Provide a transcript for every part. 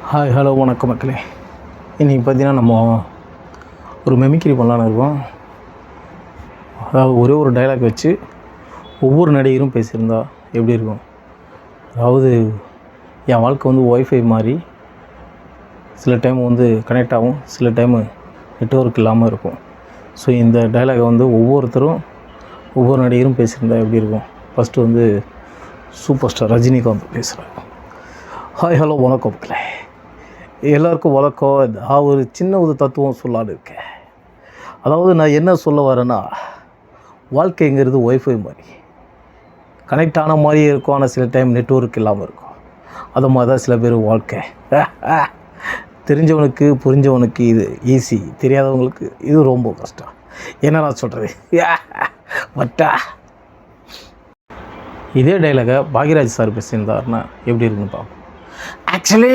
Hi hello வணக்கம் மக்களே. இன்றைக்கி பார்த்தீங்கன்னா நம்ம ஒரு மெமிக்ரி பண்ணலான்னு இருக்கோம். அதாவது ஒரே ஒரு டைலாக் வச்சு ஒவ்வொரு நடிகரும் பேசியிருந்தா எப்படி இருக்கும். அதாவது என் வாழ்க்கை வந்து ஒய்ஃபை மாதிரி சில டைம் வந்து கனெக்ட் ஆகும், சில டைமு நெட்வொர்க் இல்லாமல் இருக்கும். ஸோ இந்த டைலாகை வந்து ஒவ்வொருத்தரும் ஒவ்வொரு நடிகரும் பேசியிருந்தா எப்படி இருக்கும். ஃபஸ்ட்டு வந்து சூப்பர் ஸ்டார் ரஜினிகாந்த் பேசுகிறேன். ஹாய் ஹலோ வணக்கம் மக்களே. எல்லாருக்கும் வணக்கம். நான் ஒரு சின்ன ஒரு தத்துவம் சொல்லான்னு இருக்கேன். அதாவது நான் என்ன சொல்ல வரேன்னா, வாழ்க்கைங்கிறது ஒய்ஃபை மாதிரி கனெக்ட் ஆன மாதிரியே இருக்கும், ஆனால் சில டைம் நெட்வொர்க் இல்லாமல் இருக்கும். அது மாதிரி தான் சில பேர் வாழ்க்கை. தெரிஞ்சவனுக்கு புரிஞ்சவனுக்கு இது ஈஸி, தெரியாதவங்களுக்கு இது ரொம்ப கஷ்டம். என்ன நான் சொல்கிறது பட்டா. இதே டைலாகை பாக்யராஜ் சார் பேசியிருந்தாருன்னா எப்படி இருக்குன்னு பார்ப்போம். ஆக்சுவலி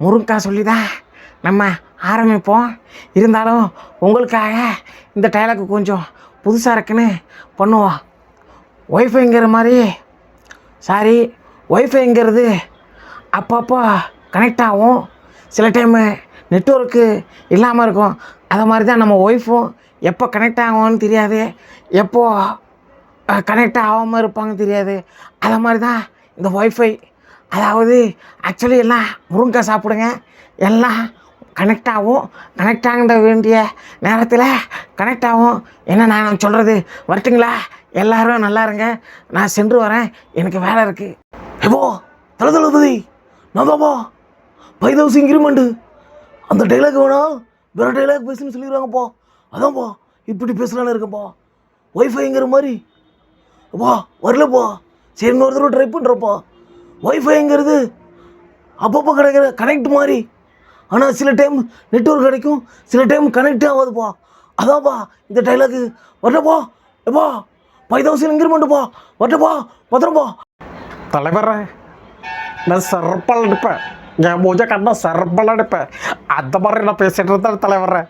முருங்கா சொல்லி தான் நம்ம ஆரம்பிப்போம். இருந்தாலும் உங்களுக்காக இந்த டைலாக்கு கொஞ்சம் புதுசாக இருக்குன்னு பண்ணுவோம். ஒய்ஃபைங்கிற மாதிரி ஒய்ஃபைங்கிறது அப்பப்போ கனெக்ட் ஆகும், சில டைமு நெட்வொர்க்கு இல்லாமல் இருக்கும். அதை மாதிரி தான் நம்ம ஒய்ஃபும் எப்போ கனெக்ட் ஆகும்னு தெரியாது, எப்போது கனெக்ட் ஆகாமல் இருப்பாங்க தெரியாது. அதை மாதிரி தான் இந்த ஒய்ஃபை. அதாவது ஆக்சுவலி எல்லாம் முருங்கைக்காய் சாப்பிடுங்க, எல்லாம் கனெக்ட் ஆகும். கனெக்ட் ஆகிட வேண்டிய நேரத்தில் கனெக்ட் ஆகும். என்ன நான் சொல்கிறது, வரட்டுங்களா? எல்லோரும் நல்லா இருங்க, நான் சென்று வரேன், எனக்கு வேலை இருக்குது. எப்போ தளபதி நான் தான்ப்பா 5000 இன்க்ரிமெண்ட்டு. அந்த டைலாக் வேணாம், வேறு டைலாக் பேசுன்னு சொல்லிடுறாங்கப்பா. அதான்ப்பா இப்படி பேசலான்னு இருக்கேன்ப்பா. ஒய்ஃபைங்கிற மாதிரி அப்பா வரலப்பா. சரி இன்னொரு தடவை ட்ரை பண்ணுறப்பா. ஒய்ஃபைங்கிறது அப்பப்போ கிடைக்கிற கனெக்ட் மாதிரி, ஆனால் சில டைம் நெட்வொர்க் கிடைக்கும், சில டைம் கனெக்டே ஆகாதுப்பா. அதான்ப்பா இந்த டைலாக்கு. வரட்டப்பா எப்பா 5000 இன்க்ரிமெண்ட்டுப்பா. வரட்டப்பா பத்திரப்பா. தலைவரே, நான் சிறப்பால் அடிப்பேன், என் மூஞ்ச கண்ணா சிறப்பால் அடிப்பேன். அந்த மாதிரி நான் பேசிகிட்டு இருந்தேன் தலைவரே.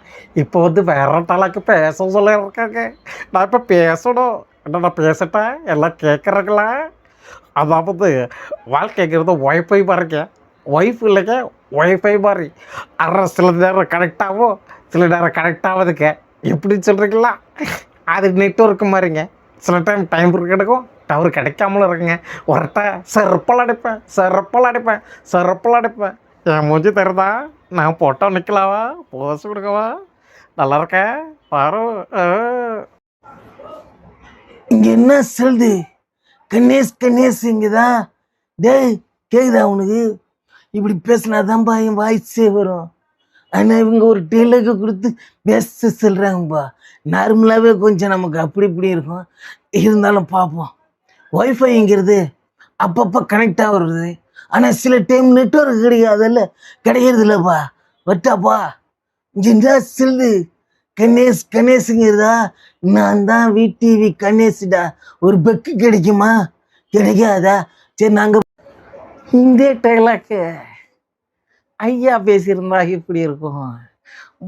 இப்போ வந்து வேற டைலாக்கு பேச சொல்லியிருக்காங்க. நான் இப்போ பேசணும். என்ன நான் பேசிட்டேன், எல்லாம் கேட்குறாங்களா? அதாவது வாழ்க்கைங்கிறது ஒய்ஃபை மாதிரிங்க, ஒய்ஃப் இல்லைங்க, ஒய்ஃபை மாதிரி. ஆனால் சில நேரம் கனெக்ட் ஆகும், சில நேரம் கனெக்ட் ஆகுதுங்க. எப்படின்னு சொல்கிறீங்களா? அது நெட்வொர்க்கு மாதிரிங்க. சில டைம் கிடைக்கும், டவர் கிடைக்காமலும் இருக்குங்க. ஒருட்ட செருப்பால் அடிப்பேன். என் மூஞ்சி தருதா? நான் போட்டோ நிற்கலாவா, போஸ் கொடுக்கவா? நல்லா இருக்கேன் பாரு. இங்கே என்ன சொல்லுது? கணேஷ் இங்கதான். டேய் கேக்குதா உனக்கு? இப்படி பேசினாதான்ப்பா என் வாய்ஸே வரும். ஆனால் இவங்க ஒரு டெய்லருக்கு கொடுத்து பேச சொல்கிறாங்கப்பா. நார்மலாகவே கொஞ்சம் நமக்கு அப்படி இப்படி இருக்கும். இருந்தாலும் பார்ப்போம். ஒய்ஃபைங்கிறது அப்பப்போ கனெக்ட் ஆகுறது, ஆனால் சில டைம் நெட்வொர்க் கிடைக்கிறது இல்லைப்பா. வட்டாப்பா இங்கே என்ன சொல்லுது? கணேஷுங்கிறதா? நான் தான் விடிவி கணேஷ்டா. ஒரு பெக்கு கிடைக்குமா? கிடைக்காதா? சரி நாங்கள் இந்த டைலாக்கு ஐயா பேசியிருந்தா இப்படி இருக்கும்.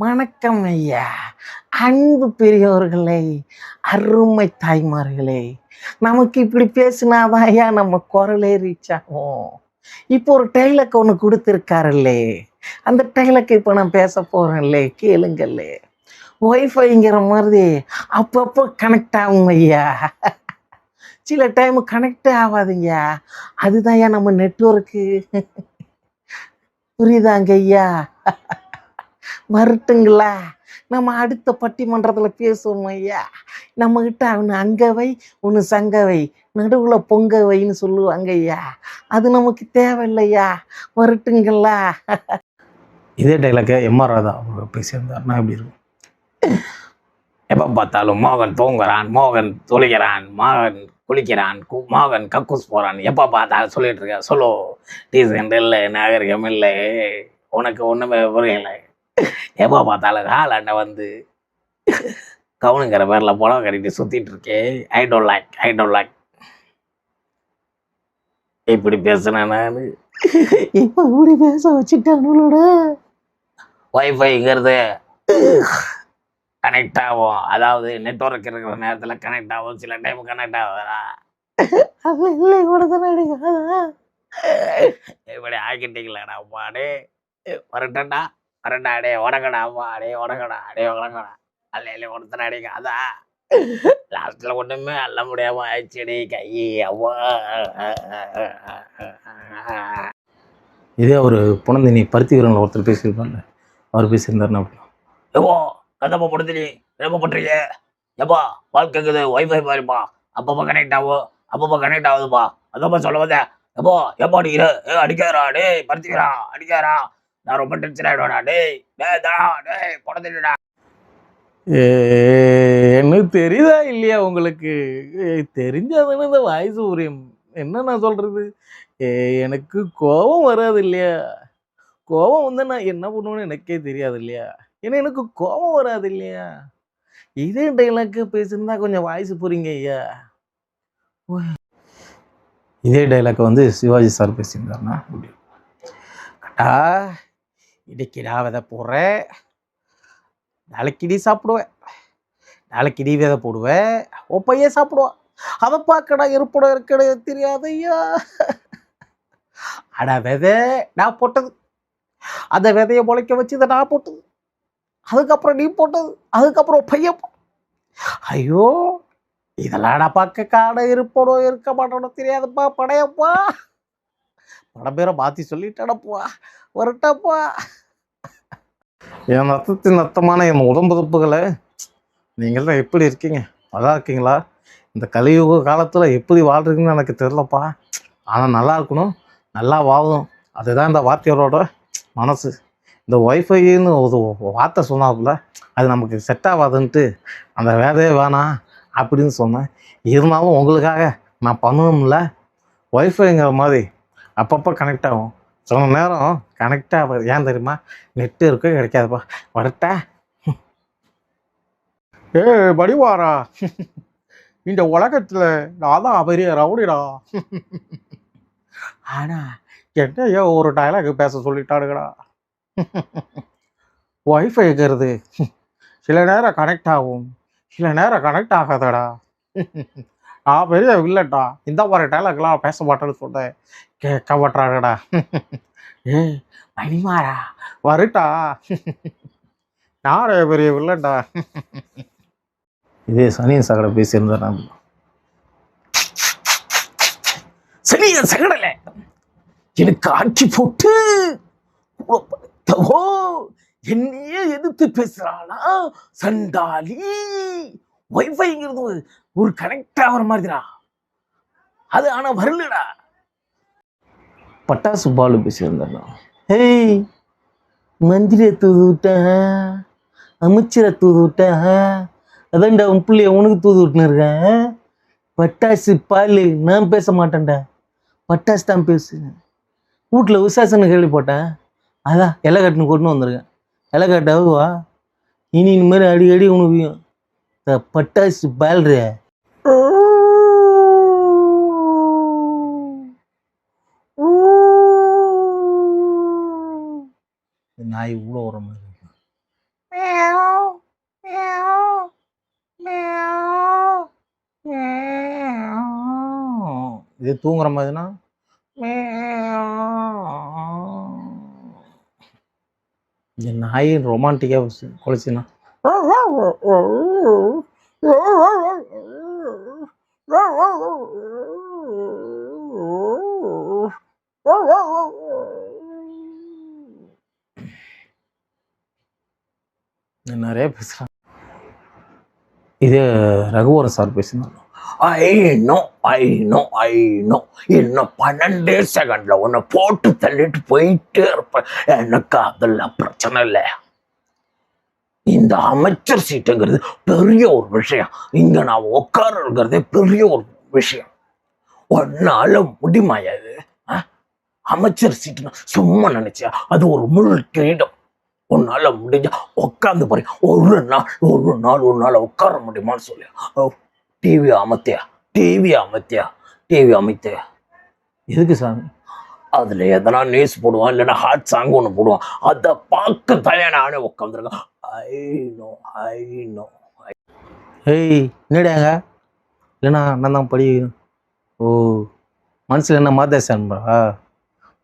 வணக்கம் ஐயா, அன்பு பெரியவர்களே, அருமை தாய்மார்களே. நமக்கு இப்படி பேசினாதான் ஐயா நம்ம குரலே ரீச் ஆகும். இப்போ ஒரு டைலாக் ஒன்று கொடுத்துருக்காருல்லே, அந்த டைலாக் இப்போ நான் பேச போகிறேன்லே, கேளுங்கல்லே. ஒய்ஃபைங்கிற மாதிரி அப்பப்போ கனெக்ட் ஆகும் ஐயா, சில டைம் கனெக்டே ஆகாதுங்க. அதுதான் ஐயா நம்ம நெட்வொர்க்கு. புரியுதாங்க ஐயா? வரட்டுங்களா? நம்ம அடுத்த பட்டிமன்றத்தில் பேசுவோம் ஐயா. நம்மக்கிட்ட அவனு அங்கவை ஒன்று சங்கவை நடுவில் பொங்கவைன்னு சொல்லுவாங்க ஐயா. அது நமக்கு தேவையில்லையா? வரட்டுங்களா? இதே டைலாக்கை எம்ஆர் ராதா அவர் பேசியிருந்தாருன்னா எப்படி இருக்கும்? எப்போ பார்த்தாலும் மோகன் தூங்குறான், மோகன் தொழிக்கிறான், மோகன் குளிக்கிறான், மோகன் கக்கூஸ் போகிறான், எப்போ பார்த்தாலும் சொல்லிட்டு இருக்க. சொல்லு, டீசென்ட் இல்லை, நாகரிகம் இல்லை, உனக்கு ஒன்றுமே புரியலை. எப்போ பார்த்தாலும் காலாண்ட வந்து கவுனுங்கிற பேரில் புடவை கட்டிட்டு சுற்றிட்டு இருக்கே. ஐ டோன்ட் லைக் இப்படி பேசுனேன் நான். இப்போ இப்படி பேச வச்சுட்டானோட. ஒய்ஃபைங்கிறது கனெக்ட் ஆகும், அதாவது நெட்வொர்க் இருக்கிற நேரத்தில் கனெக்ட் ஆகும், சில டைம் கனெக்ட் ஆகுதா? அது இல்லை கூட தானே. இப்படி ஆக்கிட்டீங்களாடா பாடு. வரட்டா வரட்டா அடே உடங்கடா அம்மா அடே உடங்கடா அடே உடங்கடா அல்ல ஒருத்தனை அடிக்காதா லாஸ்ட்ல ஒண்ணுமே அல்ல முடியாம ஆயிடுச்சுடி கை அவ்வா இதே ஒரு புனந்தினி பருத்தி வீரனில் ஒருத்தர் பேசியிருப்பார்ல, அவர் பேசியிருந்தாருன்னா அப்படின்னா, எப்போ கதப்ப படுத்துடி எப்போ பண்றீங்க எப்பா வாழ்க்கைக்குது ஒய்ஃபை பாருப்பா அப்பப்போ கனெக்ட் ஆகுதுப்பா அதப்பா சொல்ல வந்தேன் எப்போ எப்போ அடிக்கிற அடிக்காரா டேய் பருத்திக்கிறா அடிக்காரா நான் ரொம்ப டென்ஷன் ஆயிடுவாடா டேய் தடா டேய் படத்துடா எனக்கு தெரியுதா இல்லையா உங்களுக்கு? தெரிஞ்சாதானே இந்த வாய்ஸ் ஊரியம். என்ன நான் சொல்கிறது? எனக்கு கோபம் வராது இல்லையா? கோபம் வந்து நான் என்ன பண்ணுவேன்னு எனக்கே தெரியாது இல்லையா? ஏன்னா எனக்கு கோபம் வராது இல்லையா? இதே டைலாக்கு பேசியிருந்தா கொஞ்சம் வாய்ஸ் புரியுங்க ஐயா. இதே டைலாக் வந்து சிவாஜி சார் பேசியிருந்தாருன்னா அப்படி, கட்டா இடிக்கிடா விதை போடுறேன், நாளைக்கு இடி சாப்பிடுவேன், நாளைக்கு இடி விதை போடுவேன், உன் பையன் சாப்பிடுவான், அதை பார்க்கடா இருப்படம் இருக்கட தெரியாது ஐயா. அட விதை நான் போட்டது, அந்த விதையை முளைக்க வச்சு இதை நான் போட்டது, அதுக்கப்புறம் நீ போட்டது, அதுக்கப்புறம் பையன் ஐயோ இதெல்லாம் நான் பார்க்க காடை இருப்படம் இருக்க மாட்டோம் தெரியாதுப்பா படையப்பா. படம் பேரை மாற்றி சொல்லிட்டானப்பா, வரட்டப்பா. என் ரத்தத்தின் ரத்தமான என் உடம்புறுப்புகளை நீங்கள்லாம் எப்படி இருக்கீங்க? நல்லா இருக்கீங்களா? இந்த கலியுக காலத்தில் எப்படி வாழ்றீங்கன்னு எனக்கு தெரிலப்பா. ஆனால் நல்லா இருக்கணும், நல்லா வாழணும். அதுதான் இந்த வார்த்தையோட மனசு. இந்த ஒய்ஃபைன்னு ஒரு வார்த்தை சொன்னாப்புல, அது நமக்கு செட் ஆகாதுன்ட்டு அந்த வேலையே வேணாம் அப்படின்னு சொன்னேன். இருந்தாலும் உங்களுக்காக நான் பண்ணணும்ல. ஒய்ஃபைங்கிற மாதிரி அப்பப்போ கனெக்ட் ஆகும், சில நேரம் கனெக்ட் ஆகாது. ஏன் தெரியுமா? நெட்டு இருக்க கிடைக்காதுப்பா. வரட்டா? படிவாரா, இந்த உலகத்தில் நான் தான் பெரிய ரவுடிடா. ஆனால் என்னையோ ஒரு டைலாக் பேச சொல்லிட்டாடுங்கடா. ஒய்ஃபை இருக்கிறது சில நேரம் கனெக்ட் ஆகும், சில நேரம் கனெக்ட் ஆகாதடா. நான் பெரிய இல்லைட்டா, இந்த மாதிரி டைலாக்லாம் பேச மாட்டேன்னு சொன்னேன், கேட்க மாட்டாடா. ஏய் மணிமாரா வருட்டா, நானே பெரிய இல்லைட்டா. இதே சனியன் சகடை பேசியிருந்தாருன்னா அப்படி, சனியன் சகடல எனக்கு ஆட்சி போட்டு என்னையே எதிர்த்து பேசுறானா சண்டாளி. ஒய்ஃபைங்கிறது ஒரு கனெக்ட் ஆகிற மாதிரிடா, அது ஆனா வரலடா. பட்டாசு பாலு பேசியிருந்தாருன்னா, ஹேய் மந்திரியை தூது விட்டேன், அமைச்சரை தூது விட்டேன், அதான்டா உன் பிள்ளைய உனக்கு தூது விட்டுன்னு இருக்கேன். பட்டாசு பால் நான் பேச மாட்டேன்டா, பட்டாசு தான் பேசுவேன். வீட்டில் விசேஷன்னு கேள்விப்பட்டேன், அதான் இலை கட்டுன்னு கொண்டு வந்திருக்கேன். இலை கட்டாவா இனி இந்த மாதிரி அடிக்கடி உனக்கு பட்டாசு பால்ற. நாய் கூட வர மாதிரி இருக்கு. இது தூங்குற மாதிரினா இந்த நாய் ரொமான்டிக்காக குலைச்சுன்னா நிறைய பேசுகிறாங்க. இதே ரகுவரன் சார் பேசினாங்க, ஐ நோ இன்னும் 12 செகண்ட்ல உன்னை போட்டு தள்ளிட்டு போயிட்டே இருப்பேன். எனக்கு அதெல்லாம் பிரச்சனை இல்லை. இந்த அமைச்சர் சீட்டுங்கிறது பெரிய ஒரு விஷயம், இங்க நான் உட்காருங்கிறதே பெரிய ஒரு விஷயம். ஒன்னால முடியுமாயா இது? அமைச்சர் சீட்டுனா சும்மா நினைச்சியா? அது ஒரு முழு கிரீடம். உன்னால முடிஞ்சா உட்காந்து பாரு. ஒரு நாள் உட்கார முடியுமான்னு சொல்லி டிவி அமைத்தியா எதுக்கு சாமி? அதுல எதனா நியூஸ் போடுவான், இல்லைன்னா ஹாட் சாங் ஒன்று போடுவான், அதை பார்க்க தனியாக நானே உட்காந்துருக்கேன். I know. ஏய் என்னடாங்க, இல்லைண்ணா நான் தான் படி. ஓ மனசில் என்ன மாதேசான்பா?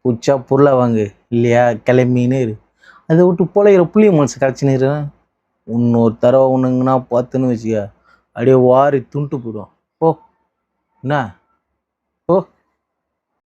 உச்சா பொருளை வாங்கு, இல்லையா? கிளம்பின்னு இரு. அதை விட்டு பொழைக்கிற புளிய மனசு கழிச்சுன்னு இரு. இன்னொரு தடவை ஒன்றுங்கன்னா பார்த்துன்னு வச்சுக்க, அப்படியே வாரி துண்டு போயிடும். ஓ என்ன ஓ